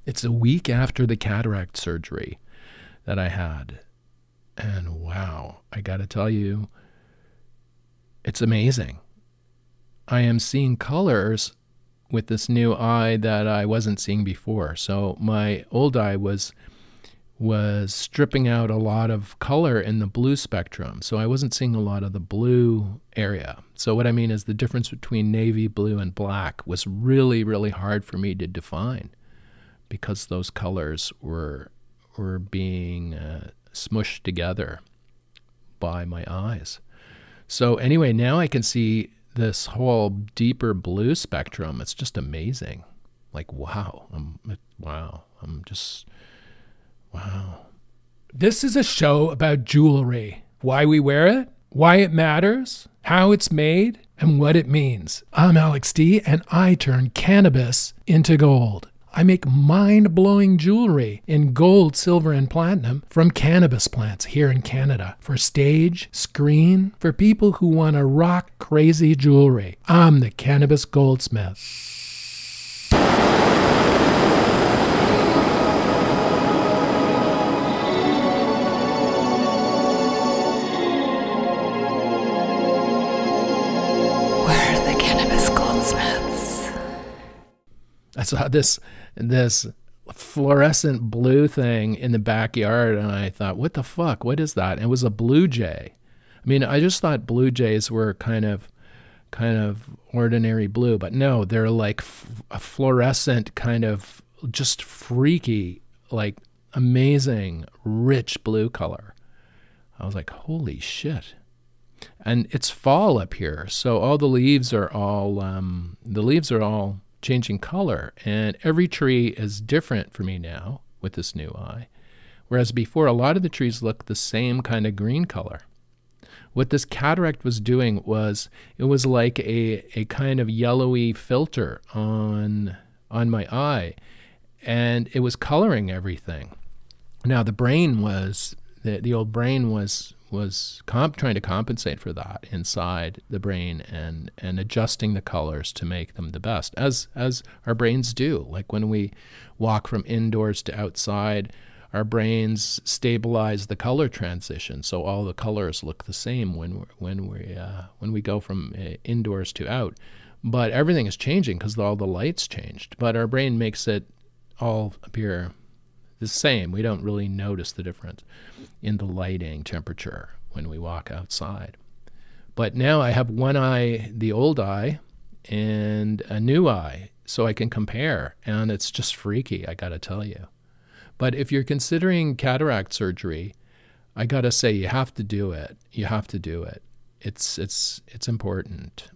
It's a week after the cataract surgery that I had. And wow, I got to tell you, it's amazing. I am seeing colors with this new eye that I wasn't seeing before. So my old eye was stripping out a lot of color in the blue spectrum. So I wasn't seeing a lot of the blue area. So what I mean is the difference between navy blue and black was really, really hard for me to define because those colors were being smushed together by my eyes. So anyway, now I can see this whole deeper blue spectrum. It's just amazing. Like, wow. Wow. This is a show about jewelry, why we wear it, why it matters, how it's made, and what it means. I'm Alex D, and I turn cannabis into gold. I make mind-blowing jewelry in gold, silver, and platinum from cannabis plants here in Canada for stage, screen, for people who want to rock crazy jewelry. I'm the cannabis goldsmith. We're the cannabis goldsmiths. I saw this fluorescent blue thing in the backyard, and I thought, what the fuck? What is that? And it was a blue jay. I mean, I just thought blue jays were kind of ordinary blue, but no, they're like a fluorescent kind of just freaky, like amazing, rich blue color. I was like, holy shit. And it's fall up here, so all the leaves are all changing color, and every tree is different for me now with this new eye, whereas before a lot of the trees look the same kind of green color. What this cataract was doing was it was like a kind of yellowy filter on my eye, and it was coloring everything. Now the brain was the old brain was trying to compensate for that inside the brain and adjusting the colors to make them the best, as our brains do. Like when we walk from indoors to outside, our brains stabilize the color transition, so all the colors look the same when we go from indoors to out. But everything is changing because all the lights changed. But our brain makes it all appear the same. We don't really notice the difference in the lighting temperature when we walk outside. But now I have one eye, the old eye, and a new eye, so I can compare, and it's just freaky, I gotta tell you. But if you're considering cataract surgery, I gotta say you have to do it. You have to do it. It's important.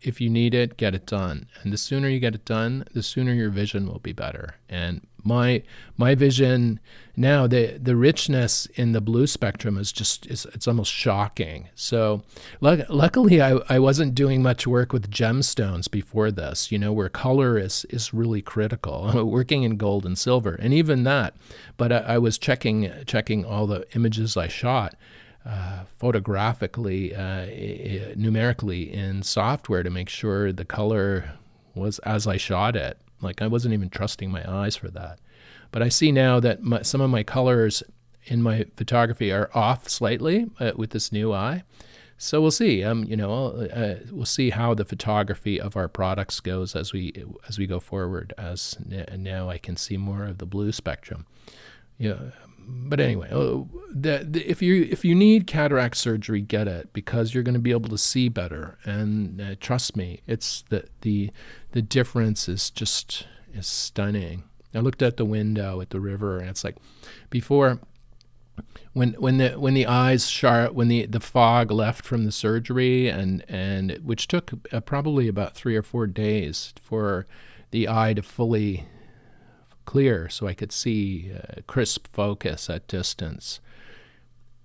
If you need it, get it done. And the sooner you get it done, the sooner your vision will be better. And my vision now, the richness in the blue spectrum is just, it's almost shocking. So luckily I wasn't doing much work with gemstones before this, you know, where color is really critical. I'm working in gold and silver, and even that. But I was checking all the images I shot photographically, numerically in software to make sure the color was as I shot it. Like I wasn't even trusting my eyes for that. But I see now that some of my colors in my photography are off slightly with this new eye. So we'll see. You know, we'll see how the photography of our products goes as we go forward. As now I can see more of the blue spectrum. Yeah. But anyway, if you need cataract surgery, get it, because you're going to be able to see better. And trust me, it's the difference is stunning. I looked at the window at the river, and it's like before, when the eyes sharp, when the fog left from the surgery, and which took probably about 3 or 4 days for the eye to fully clear so I could see crisp focus at distance.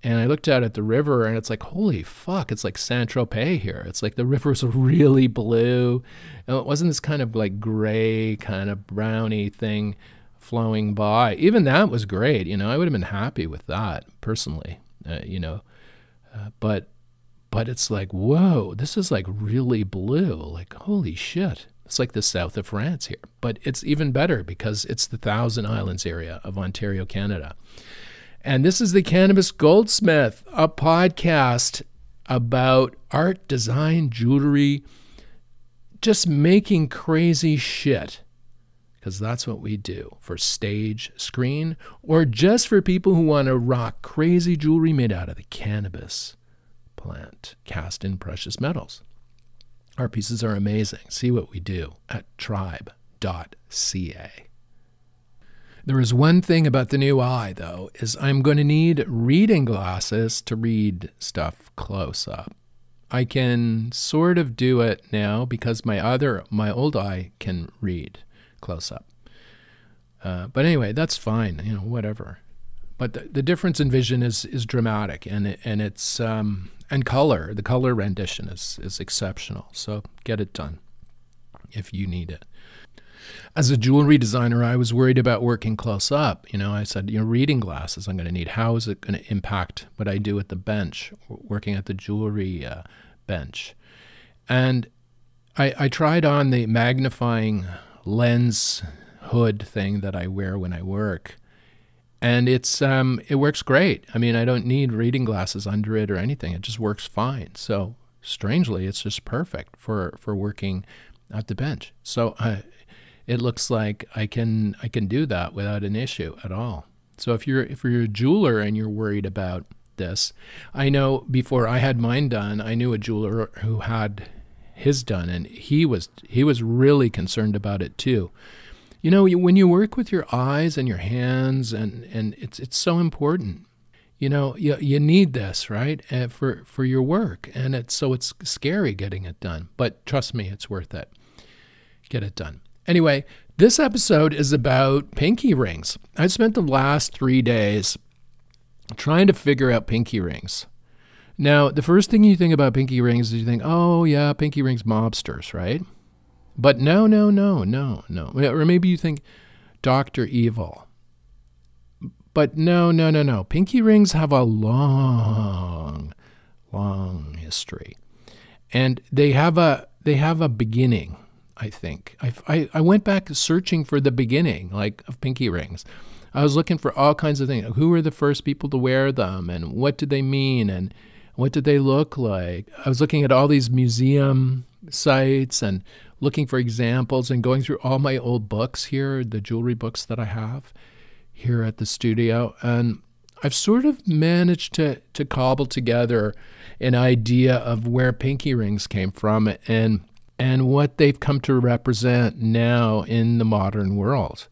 And I looked out at the river, and it's like, holy fuck, it's like Saint-Tropez here. It's like the river's really blue. And it wasn't this kind of like gray, kind of browny thing flowing by. Even that was great. You know, I would have been happy with that personally, you know. But it's like, whoa, this is like really blue. Like, holy shit. It's like the south of France here, but it's even better because it's the Thousand Islands area of Ontario, Canada. And this is the Cannabis Goldsmith, a podcast about art, design, jewelry, just making crazy shit, because that's what we do for stage, screen, or just for people who want to rock crazy jewelry made out of the cannabis plant, cast in precious metals. Our pieces are amazing. See what we do at tribe.ca. There is one thing about the new eye, though, is I'm going to need reading glasses to read stuff close up. I can sort of do it now because my old eye can read close up. But anyway, that's fine, whatever. But the difference in vision is dramatic, and it's and color. The color rendition is exceptional. So get it done if you need it. As a jewelry designer, I was worried about working close up. I said, reading glasses I'm going to need. How is it going to impact what I do at the bench, working at the jewelry bench? And I tried on the magnifying lens hood thing that I wear when I work. And it works great. I mean, I don't need reading glasses under it or anything. It just works fine. So strangely, it's just perfect for working at the bench. So it looks like I can do that without an issue at all. So if you're a jeweler and you're worried about this, I know before I had mine done, I knew a jeweler who had his done, and he was really concerned about it too. When you work with your eyes and your hands, and it's so important. You need this, right, for your work, and it's scary getting it done. But trust me, it's worth it. Get it done. Anyway, this episode is about pinky rings. I spent the last 3 days trying to figure out pinky rings. Now, the first thing you think about pinky rings is you think, oh yeah, pinky rings, mobsters, right? But no. Or maybe you think Dr. Evil. But no. Pinky rings have a long history. And they have a beginning, I think. I went back searching for the beginning, of pinky rings. I was looking for all kinds of things. Who were the first people to wear them, and what did they mean, and what did they look like? I was looking at all these museum sites and looking for examples and going through all my old books here, the jewelry books that I have here at the studio. And I've sort of managed to cobble together an idea of where pinky rings came from and what they've come to represent now in the modern world.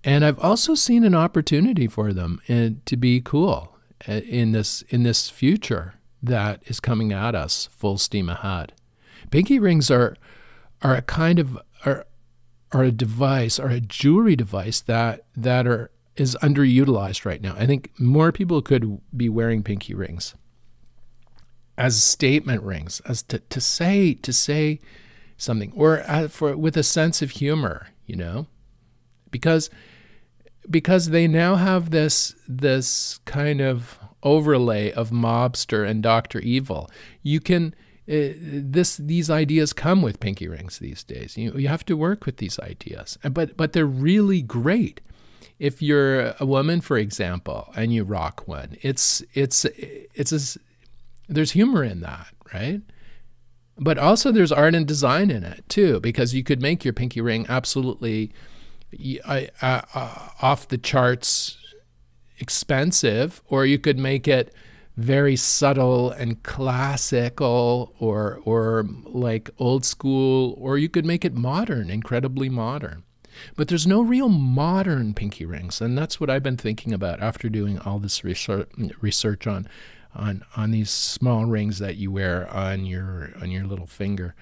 And I've also seen an opportunity for them to be cool in this future that is coming at us full steam ahead. Pinky rings are a kind of a device, or a jewelry device that is underutilized right now. I think more people could be wearing pinky rings as statement rings, as to say something, or with a sense of humor, because they now have this kind of overlay of mobster and Dr. Evil. You can these ideas come with pinky rings these days. You have to work with these ideas, but they're really great. If you're a woman, for example, and you rock one, there's humor in that, right? But also there's art and design in it too, because you could make your pinky ring absolutely off the charts expensive, or you could make it very subtle and classical, or like old school, or you could make it modern, incredibly modern. But there's no real modern pinky rings, and that's what I've been thinking about after doing all this research on these small rings that you wear on your little finger.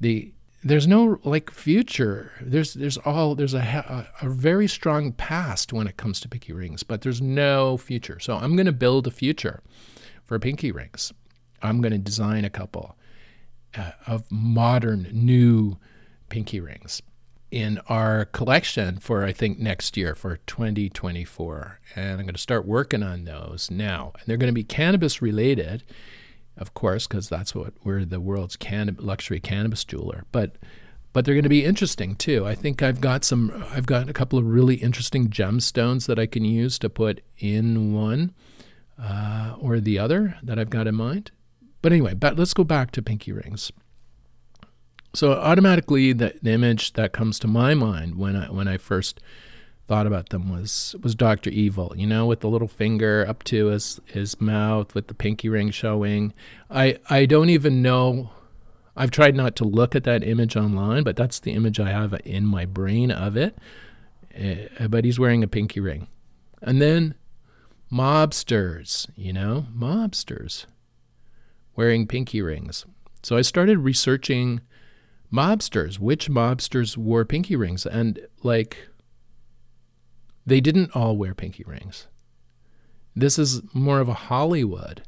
There's no future. There's a very strong past when it comes to pinky rings, but there's no future. So I'm going to build a future for pinky rings. I'm going to design a couple of modern, new pinky rings in our collection for, I think, next year, for 2024. And I'm going to start working on those now. And they're going to be cannabis related, of course, because that's what we're the world's luxury cannabis jeweler. But but they're going to be interesting too. I think I've got a couple of really interesting gemstones that I can use to put in one or the other that I've got in mind. But anyway, let's go back to pinky rings. So automatically, the image that comes to my mind when I first thought about them was Dr. Evil, with the little finger up to his mouth with the pinky ring showing. I don't even know. I've tried not to look at that image online, but that's the image I have in my brain of it. But he's wearing a pinky ring. And then mobsters, mobsters wearing pinky rings. So I started researching mobsters, which mobsters wore pinky rings. And they didn't all wear pinky rings. This is more of a Hollywood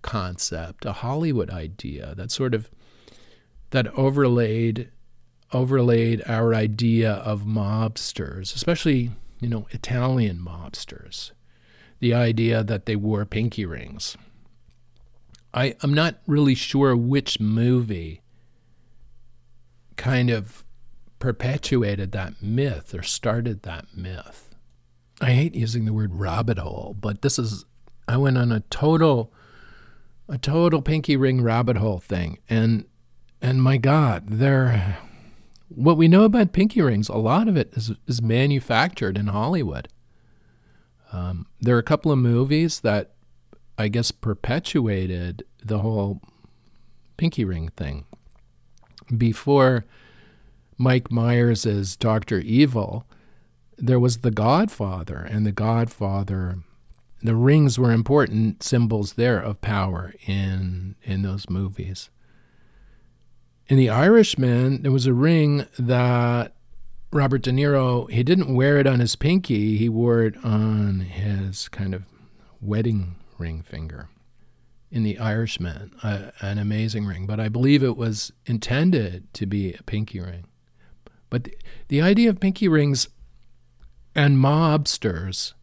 concept, a Hollywood idea that overlaid our idea of mobsters, especially, Italian mobsters, the idea that they wore pinky rings. I'm not really sure which movie kind of perpetuated that myth or started that myth. I hate using the word rabbit hole, but I went on a total pinky ring rabbit hole thing. And my God, what we know about pinky rings, a lot of it is manufactured in Hollywood. There are a couple of movies that I guess perpetuated the whole pinky ring thing. Before Mike Myers as Dr. Evil, there was The Godfather, and The Godfather, the rings were important symbols there of power in those movies. In The Irishman, there was a ring that Robert De Niro, he didn't wear it on his pinky, he wore it on his kind of wedding ring finger. In The Irishman, an amazing ring, but I believe it was intended to be a pinky ring. But the idea of pinky rings and mobsters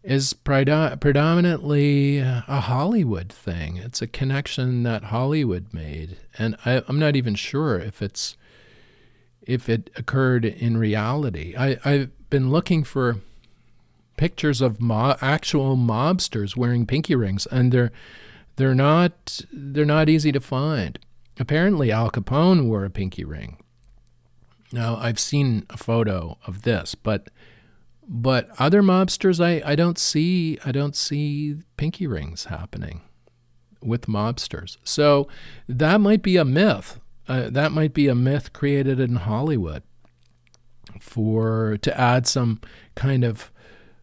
is predominantly a Hollywood thing. It's a connection that Hollywood made, and I'm not even sure if it occurred in reality. I've been looking for pictures of actual mobsters wearing pinky rings, and they're not easy to find. Apparently, Al Capone wore a pinky ring. Now, I've seen a photo of this, but other mobsters, I don't see pinky rings happening with mobsters. So that might be a myth. That might be a myth created in Hollywood to add some kind of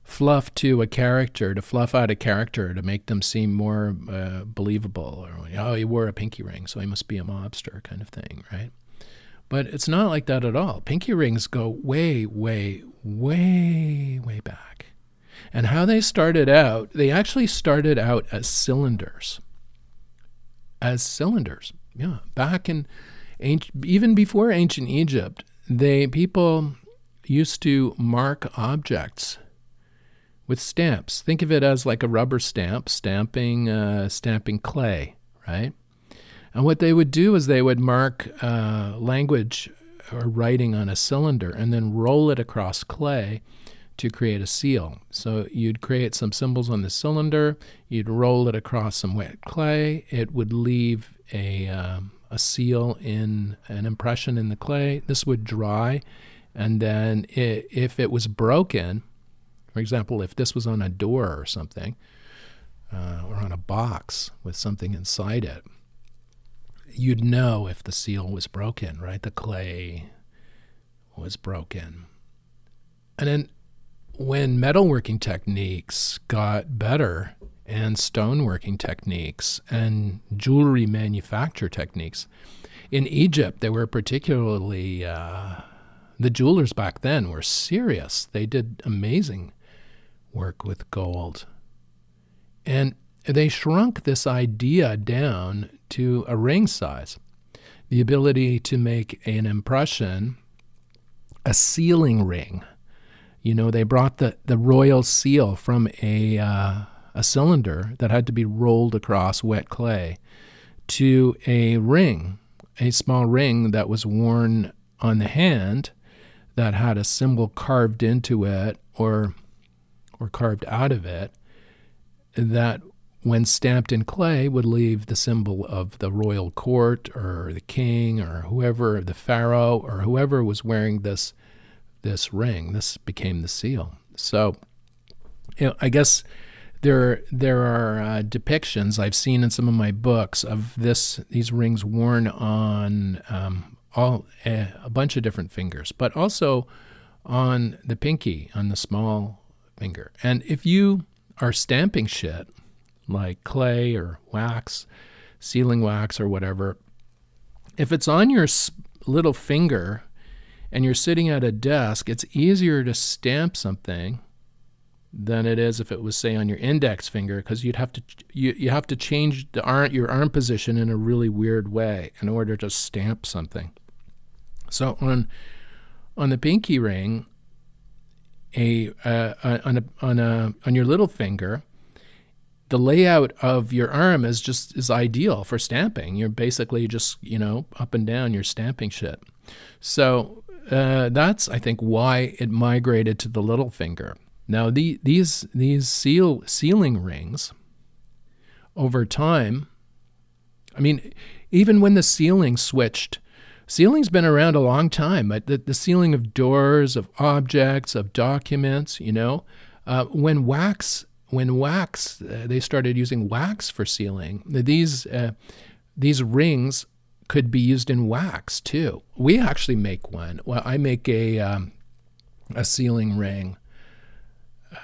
fluff to a character, to fluff out a character, to make them seem more believable. Or, he wore a pinky ring, so he must be a mobster kind of thing, right? But it's not like that at all. Pinky rings go way, way, way, way back. And how they started out, they actually started out as cylinders. Yeah. Back in even before ancient Egypt, people used to mark objects with stamps. Think of it as like a rubber stamp, stamping clay, right? And what they would do is they would mark language or writing on a cylinder and then roll it across clay to create a seal. So you'd create some symbols on the cylinder, you'd roll it across some wet clay, it would leave a seal in an impression in the clay. This would dry, and then if it was broken, for example, if this was on a door or something, or on a box with something inside it, you'd know if the seal was broken, right? The clay was broken. And then when metalworking techniques got better, and stoneworking techniques, and jewelry manufacture techniques, in Egypt, they were particularly, the jewelers back then were serious. They did amazing work with gold. And they shrunk this idea down to a ring size. The ability to make an impression, a sealing ring. They brought the royal seal from a cylinder that had to be rolled across wet clay to a ring, a small ring that was worn on the hand that had a symbol carved into it or carved out of it that, when stamped in clay, would leave the symbol of the royal court or the king or whoever, the pharaoh or whoever was wearing this ring. This became the seal. So, I guess there are depictions I've seen in some of my books of these rings worn on a bunch of different fingers, but also on the pinky, on the small finger. And if you are stamping shit like clay or wax, sealing wax or whatever, if it's on your little finger and you're sitting at a desk, it's easier to stamp something than it is if it was, say, on your index finger, because you have to change your arm position in a really weird way in order to stamp something. So on the pinky ring, on your little finger, the layout of your arm is ideal for stamping. You're basically just, up and down, you're stamping shit. So that's, I think, why it migrated to the little finger. Now, these sealing rings, over time, I mean, even when the sealing switched, sealing's been around a long time. The sealing of doors, of objects, of documents, when wax, they started using wax for sealing. These rings could be used in wax too. We actually make one. Well, I make a sealing ring.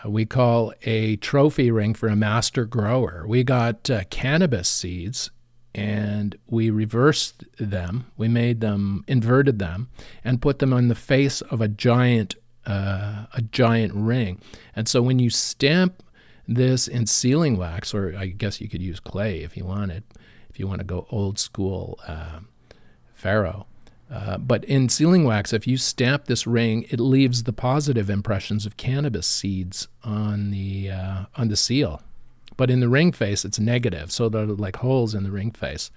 We call a trophy ring for a master grower. We got cannabis seeds and we reversed them. We inverted them, and put them on the face of a giant ring. And so when you stamp this in sealing wax, or I guess you could use clay if you wanted, if you want to go old school pharaoh. But in sealing wax, if you stamp this ring, it leaves the positive impressions of cannabis seeds on the seal. But in the ring face, it's negative, so they're like holes in the ring face.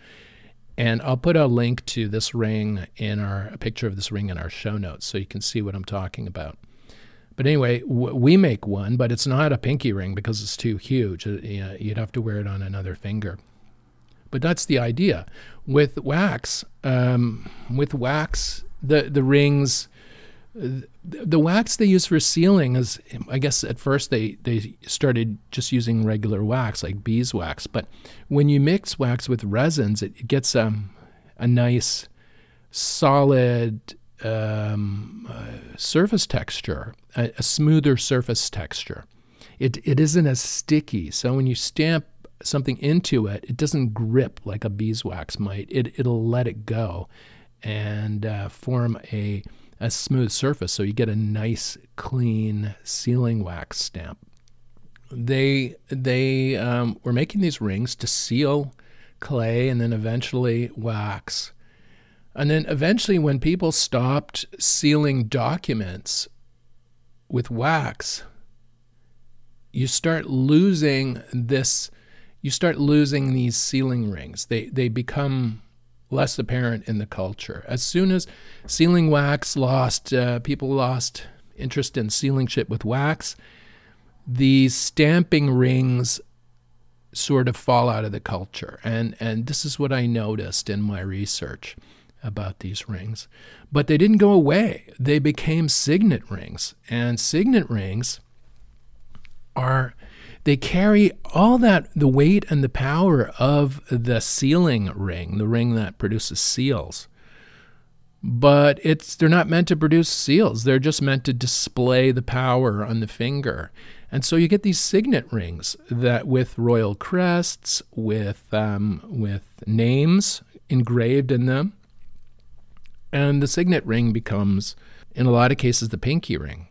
And I'll put a link to this ring a picture of this ring in our show notes, so you can see what I'm talking about. But anyway, we make one, but it's not a pinky ring because it's too huge. You'd have to wear it on another finger. But that's the idea. With wax, the rings, the wax they use for sealing is, I guess at first they started just using regular wax, like beeswax. But when you mix wax with resins, it gets a nice, solid surface texture, a smoother surface texture. It isn't as sticky. So when you stamp something into it, it doesn't grip like a beeswax might. It'll let it go and form a smooth surface, so you get a nice, clean sealing wax stamp. They were making these rings to seal clay and then eventually wax. And then eventually, when people stopped sealing documents with wax, you start losing these sealing rings. They become less apparent in the culture. As soon as sealing wax people lost interest in sealing shit with wax, these stamping rings sort of fall out of the culture. And this is what I noticed in my research about these rings. But they didn't go away. They became signet rings. And signet rings they carry all the weight and the power of the sealing ring, the ring that produces seals. But they're not meant to produce seals. They're just meant to display the power on the finger. And so you get these signet rings that with royal crests, with names engraved in them. And the signet ring becomes, in a lot of cases, the pinky ring.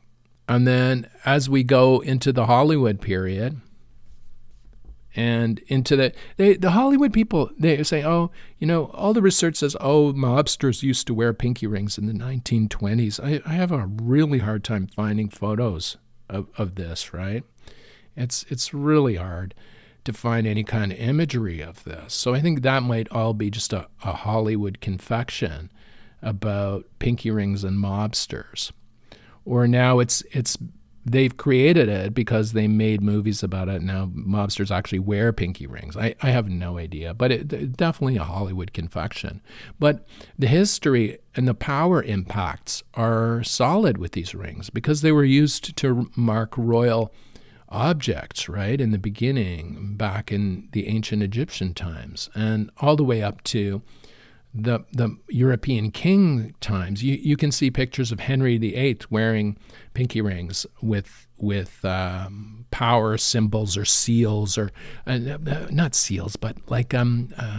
And then as we go into the Hollywood period and into the Hollywood people, they say, all the research says, mobsters used to wear pinky rings in the 1920s. I have a really hard time finding photos of this, right? It's really hard to find any kind of imagery of this. So I think that might all be just a Hollywood confection about pinky rings and mobsters. Or now they've created it because they made movies about it. Now mobsters actually wear pinky rings. I have no idea, but it definitely a Hollywood confection. But the history and the power impacts are solid with these rings because they were used to mark royal objects, right, in the beginning, back in the ancient Egyptian times, and all the way up to the European king times. You can see pictures of Henry VIII wearing pinky rings with power symbols or seals, or not seals, but like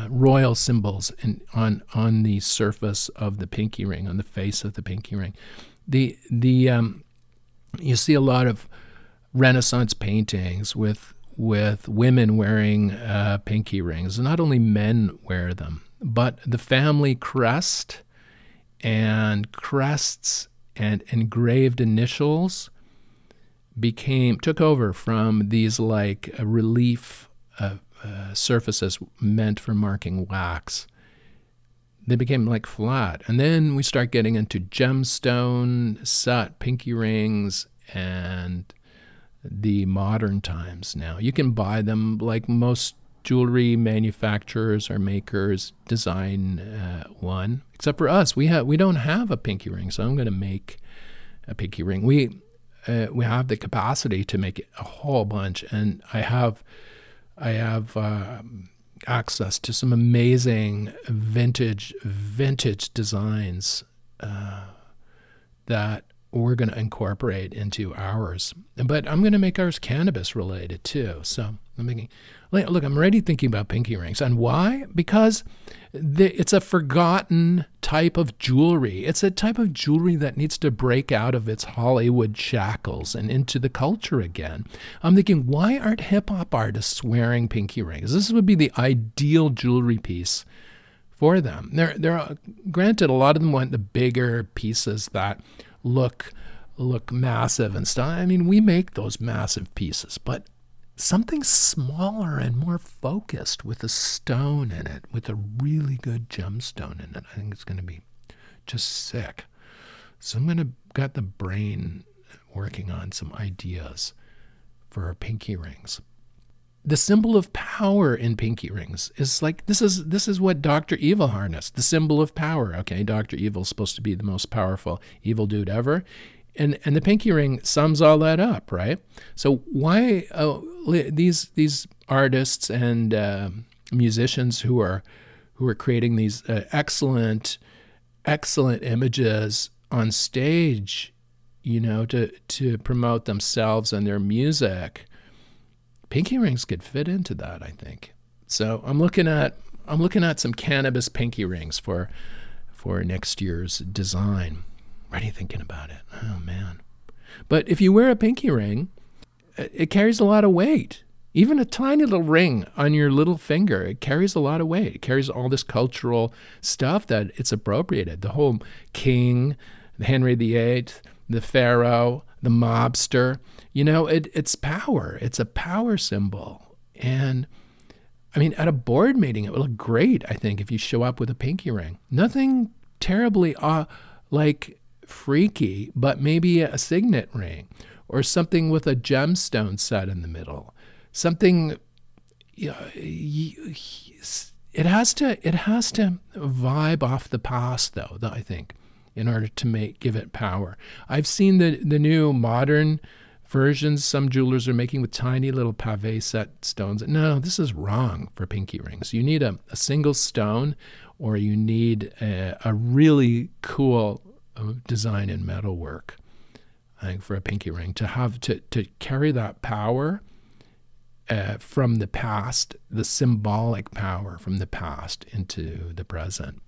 royal symbols on the surface of the pinky ring, on the face of the pinky ring. You see a lot of Renaissance paintings with women wearing pinky rings. Not only men wear them, but the family crest and crests and engraved initials took over from these like relief surfaces meant for marking wax. They became like flat. And then we start getting into gemstone set pinky rings and the modern times now. You can buy them like most jewelry manufacturers or makers design one, except for us. We don't have a pinky ring, so I'm going to make a pinky ring. We have the capacity to make a whole bunch, and I have access to some amazing vintage designs that we're going to incorporate into ours. But I'm going to make ours cannabis related too. So I'm already thinking about pinky rings. And why? Because it's a forgotten type of jewelry. It's a type of jewelry that needs to break out of its Hollywood shackles and into the culture again. I'm thinking, why aren't hip-hop artists wearing pinky rings? This would be the ideal jewelry piece for them. They're granted, a lot of them want the bigger pieces that look massive and stuff. I mean, we make those massive pieces, but something smaller and more focused with a stone in it, with a really good gemstone in it, I think it's going to be just sick. So I'm going to get the brain working on some ideas for our pinky rings. The symbol of power in pinky rings is like, this is what Dr. Evil harnessed, the symbol of power. Okay, Dr. Evil's supposed to be the most powerful evil dude ever. And the pinky ring sums all that up, right? So why these artists and musicians who are creating these excellent images on stage, you know, to promote themselves and their music, pinky rings could fit into that, I think. So I'm looking at some cannabis pinky rings for next year's design. Already thinking about it. Oh man. But if you wear a pinky ring, it carries a lot of weight. Even a tiny little ring on your little finger, it carries a lot of weight. It carries all this cultural stuff that it's appropriated. The whole king, Henry VIII, the pharaoh, the mobster, you know, it's power. It's a power symbol. And I mean, at a board meeting, it would look great, I think, if you show up with a pinky ring. Nothing terribly like freaky, but maybe a signet ring or something with a gemstone set in the middle. Something, it has to vibe off the past, though, I think, in order to give it power. I've seen the new modern versions some jewelers are making with tiny little pavé set stones. No, this is wrong for pinky rings. You need a single stone, or you need a really cool design and metalwork, I think, for a pinky ring to have to carry that power from the past, the symbolic power from the past into the present.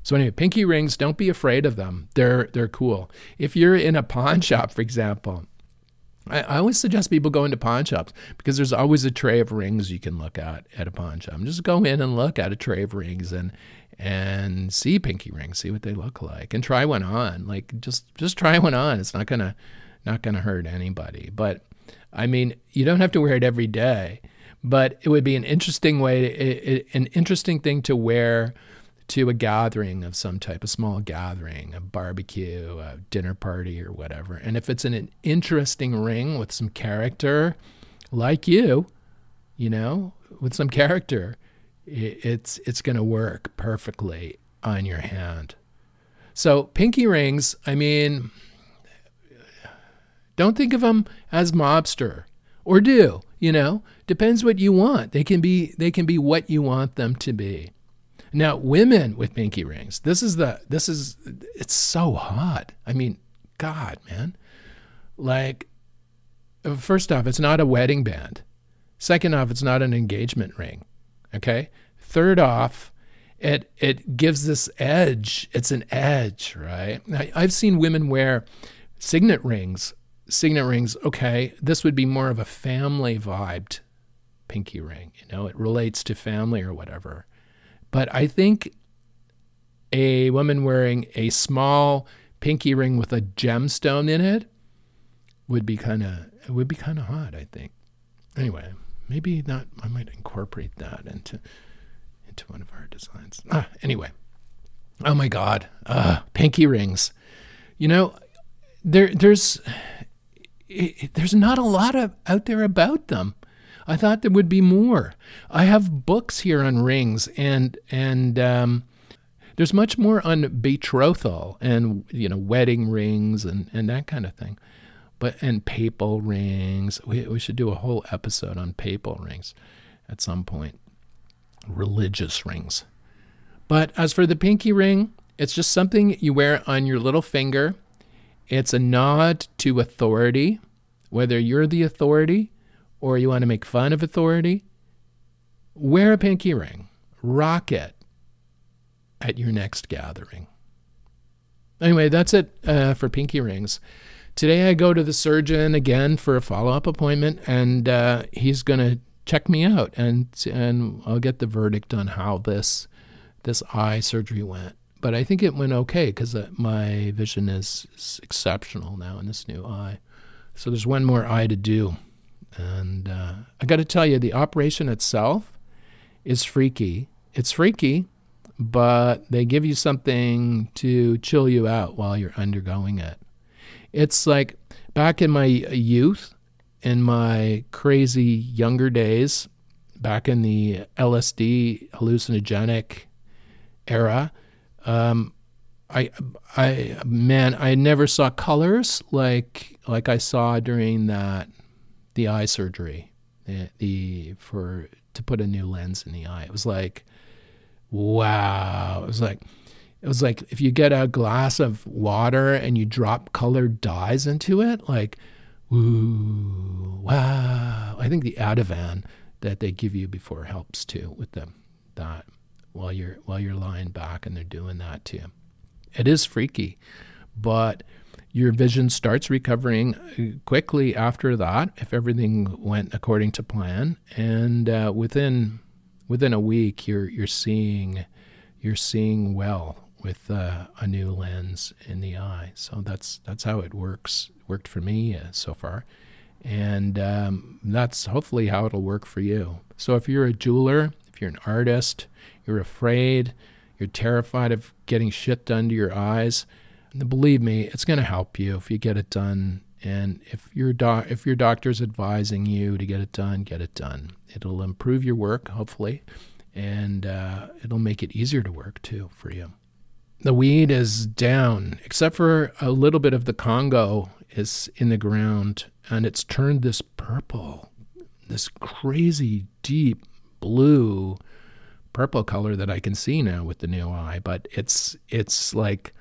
So anyway, pinky rings, don't be afraid of them. They're cool. If you're in a pawn shop, for example, I always suggest people go into pawn shops because there's always a tray of rings you can look at a pawn shop. Just go in and look at a tray of rings and see pinky rings, see what they look like, and try one on. Like just try one on. It's not gonna hurt anybody. But I mean, you don't have to wear it every day. But it would be an interesting an interesting thing to wear to a gathering of some type, a small gathering, a barbecue, a dinner party or whatever. And if it's an interesting ring with some character, like you know, with some character, it's going to work perfectly on your hand. So pinky rings, I mean, don't think of them as mobster, or do, you know, depends what you want. They can be what you want them to be. Now, women with pinky rings, it's so hot. I mean, God, man. Like, first off, it's not a wedding band. Second off, it's not an engagement ring. Okay? Third off, it gives this edge. It's an edge, right? Now, I've seen women wear signet rings. Signet rings, okay, this would be more of a family vibed pinky ring. You know, it relates to family or whatever. But I think a woman wearing a small pinky ring with a gemstone in it would be kind of hot, I think. Anyway, maybe not. I might incorporate that into one of our designs. Anyway, oh my God, pinky rings. You know, there's not a lot out there about them. I thought there would be more. I have books here on rings, and there's much more on betrothal and, you know, wedding rings and that kind of thing. And papal rings. We should do a whole episode on papal rings at some point. Religious rings. But as for the pinky ring, it's just something you wear on your little finger. It's a nod to authority, whether you're the authority or you want to make fun of authority. Wear a pinky ring. Rock it at your next gathering. Anyway, that's it for pinky rings. Today I go to the surgeon again for a follow-up appointment, and he's going to check me out, and I'll get the verdict on how this eye surgery went. But I think it went okay because my vision is exceptional now in this new eye. So there's one more eye to do. And I got to tell you, the operation itself is freaky. It's freaky, but they give you something to chill you out while you're undergoing it. It's like back in my youth, in my crazy younger days, back in the LSD hallucinogenic era, I never saw colors like I saw during the eye surgery, to put a new lens in the eye. It was like, wow. It was like if you get a glass of water and you drop colored dyes into it, like, ooh, wow. I think the Ativan that they give you before helps too with that while you're lying back and they're doing that to you. It is freaky, but your vision starts recovering quickly after that if everything went according to plan, and within a week you're seeing well with a new lens in the eye. So that's how it worked for me so far, and that's hopefully how it'll work for you. So if you're a jeweler, if you're an artist, you're afraid, you're terrified of getting shit done to your eyes, believe me, it's going to help you if you get it done. And if your doctor's advising you to get it done, get it done. It'll improve your work, hopefully, and it'll make it easier to work too for you. The weed is down, except for a little bit of the Congo is in the ground, and it's turned this purple, this crazy deep blue purple color that I can see now with the new eye. But it's like,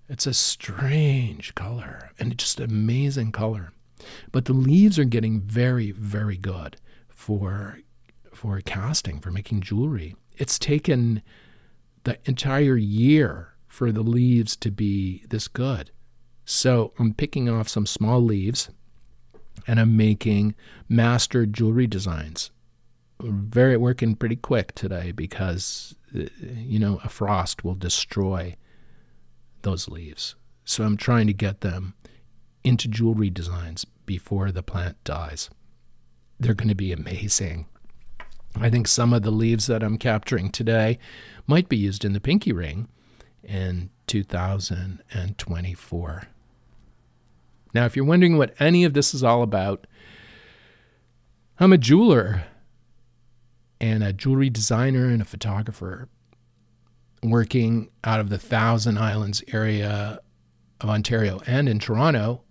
it's a strange color and just amazing color. But the leaves are getting very, very good for casting, for making jewelry. It's taken the entire year for the leaves to be this good. So I'm picking off some small leaves and I'm making master jewelry designs. Working pretty quick today because, you know, a frost will destroy those leaves. So I'm trying to get them into jewelry designs before the plant dies. They're going to be amazing. I think some of the leaves that I'm capturing today might be used in the pinky ring in 2024. Now, if you're wondering what any of this is all about, I'm a jeweler and a jewelry designer and a photographer working out of the Thousand Islands area of Ontario and in Toronto.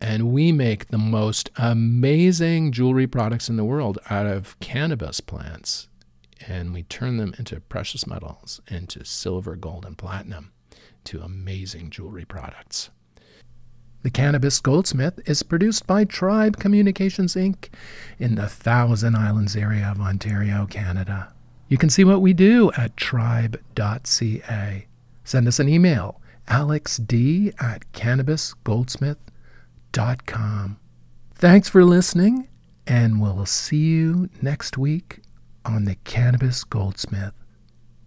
And we make the most amazing jewelry products in the world out of cannabis plants. And we turn them into precious metals, into silver, gold, and platinum, to amazing jewelry products. The Cannabis Goldsmith is produced by Tribe Communications, Inc. in the Thousand Islands area of Ontario, Canada. You can see what we do at tribe.ca. Send us an email, alexd@cannabisgoldsmith.com. Thanks for listening, and we'll see you next week on the Cannabis Goldsmith.